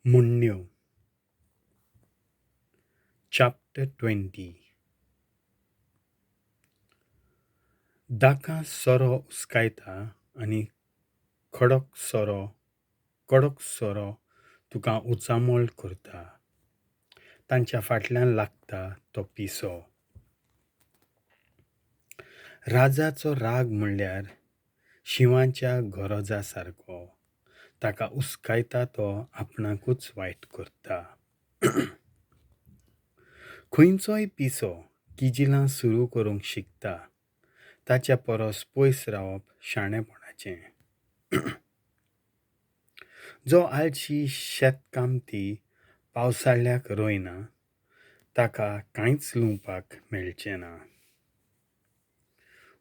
मुन्न्यो Chapter 20 दाकां सोरो उस्कायता आनी कडक सोरो तुका उचामोळ करता. तांच्या फाटल्यान लागता तो पिसो. राजाचो राग म्हणल्यार शिवांच्या गरजा सारको. ताका उस्कायता तो आपणाकूच वायट करता. खंयचोय पिसो किजिलां सुरू करूंक शिकता. ताच्या परस पयस रावप शाणेपणाचें. जो आळशी शेतकामती पावसाळ्याक रोयना ताका कांयच लुंवपाक मेळचें ना.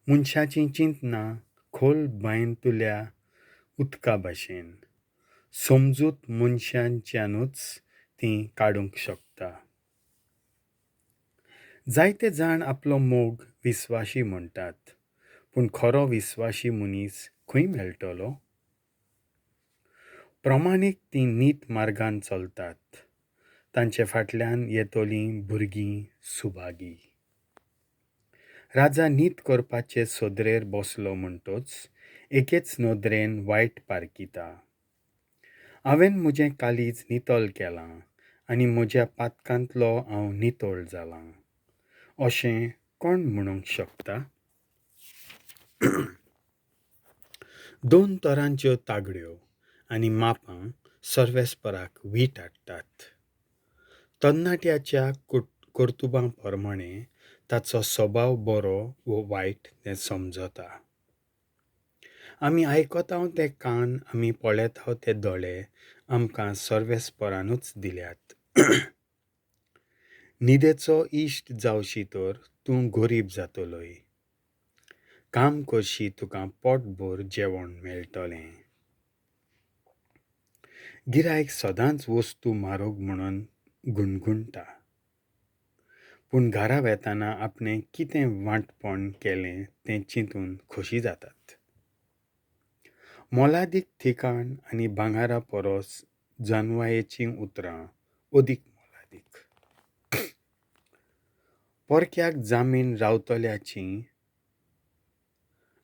मनशाची चिंतना खोल बांयतुल्या उदका भाशेन. समजूत मनशांच्यानूच ती काडूंक शकता. जायते जाण आपलो मोग विस्वाशी म्हणटात, पूण खरो विस्वाशी मनीस खंय मेळटलो? प्रमाणीक ती नीत मार्गान चलतात. तांचे फाटल्यान येतलीं भुरगीं सुभागी. राजा नीत करपाचे सोदरेर बसलो म्हणटच एकेच नदरेन वायट पारकिता. हांवें म्हजें कालीज नितळ केलां आनी म्हज्या पातकांतलो हांव नितळ जालां. अशें कोण म्हणूंक शकता? दोन तरांच्यो तागड्यो आनी मापां सर्वेस्पराक वीट हाडटात. तरणाट्याच्या कर्तुबां प्रमाणें ताचो स्वभाव बरो वो वायट तें समजता. आमी आयकतांव ते कान, आमी पळयतांव ते दोळे आमकां सर्वेस्परानूच दिल्यात. न्हिदेचो इश्ट जावशी तर तूं गरीब जातलोय. काम करशी तुका पोटभर जेवण मेळटलें. गिरायक सदांच वस्तू म्हारग म्हणून गुणगुणटा, पूण घरा वेताना आपणें कितें वांटपण केलें तें चिंतून खोशी जातात. मोलादीक ठिकाण आनी भांगारा परस जानवायेचीं उतरां अदीक मोलादीक. परक्याक जामीन रावतल्याचीं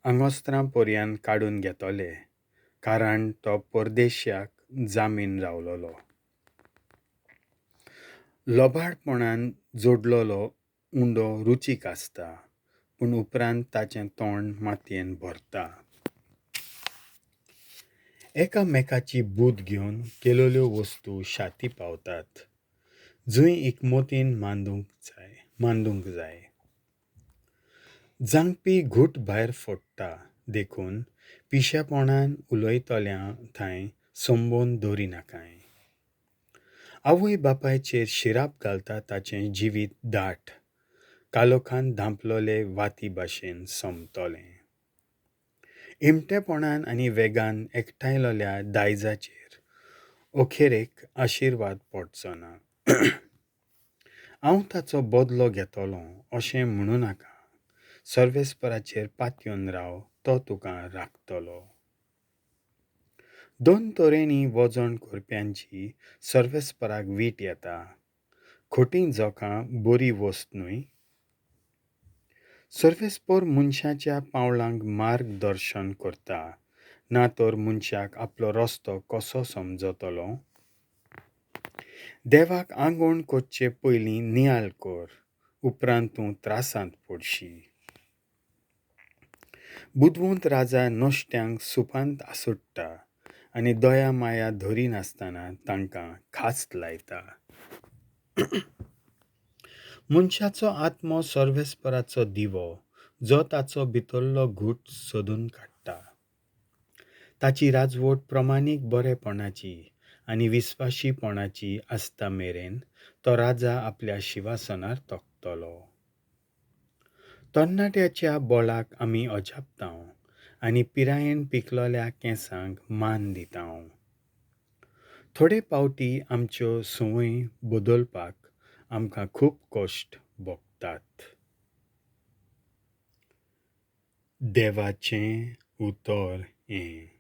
आंगोस्त्रां पर्यान काडून घेतले कारण तो परदेशाक जामीन रावलोलो. लोबाडपणान जोडलोलो उंडो रुचीक आसता, पूण उपरांत ताचें तोंड मातयेन भरता. एकामेकाची बूद घेवन केलोल्यो वस्तू शाती पावतात. जंय एकमतीन मांडूंक जाय. जांगपी घूट भायर फोडटा देखून पिशेपणान उलयतल्या थंय संबोन दवरिनाकाय. आवय बापायचेर शिराप घालता ताचें जिवीत दाट, कालोखान धांपलोले वाती भाशेन सोंपतलें. इमटेपणान आनी वेगान एकठांयलोल्या दायजाचेर अखेरेक आशिर्वाद पडचो ना. हांव ताचो बदलो घेतलों अशें म्हणूं नाका. सर्वेस्पराचेर पातयेवन राव, तो तुका राखतलो. दोन तरेनी वजन करप्यांची सर्वेस्पराक वीट येता. खोटीं जोखां बरी वस्त न्हय. सर्वेस्पर मनशाच्या पावलांक मार्गदर्शन करता, ना तर मनशाक आपलो रस्तो कसो समजतलो. देवाक आंगवण करचे पयलीं नियाळ कर, उपरांत तूं त्रासांत पडशी. बुदवंत राजा नश्ट्यांक सुपांत आसुडटा आनी दया माया धरिनासतना तांकां खास्त लायता. मनशाचो आत्मो सर्वेस्पराचो दिवो, जो ताचो भितरलो घूट सोदून काडटा. ताची राजवट प्रमाणीक बरेपणाची आनी विस्वाशीपणाची आसता मेरेन तो राजा आपल्या शिवासनार तोखतलो. तरणाट्याच्या बोळाक आमी अजापतांव आनी पिरायेन पिकलोल्या केंसांक मान दितांव. थोडे पावटी आमच्यो संवय बदलपाक आमकां खूब कश्ट भोगतात. देवाचें उतर हें.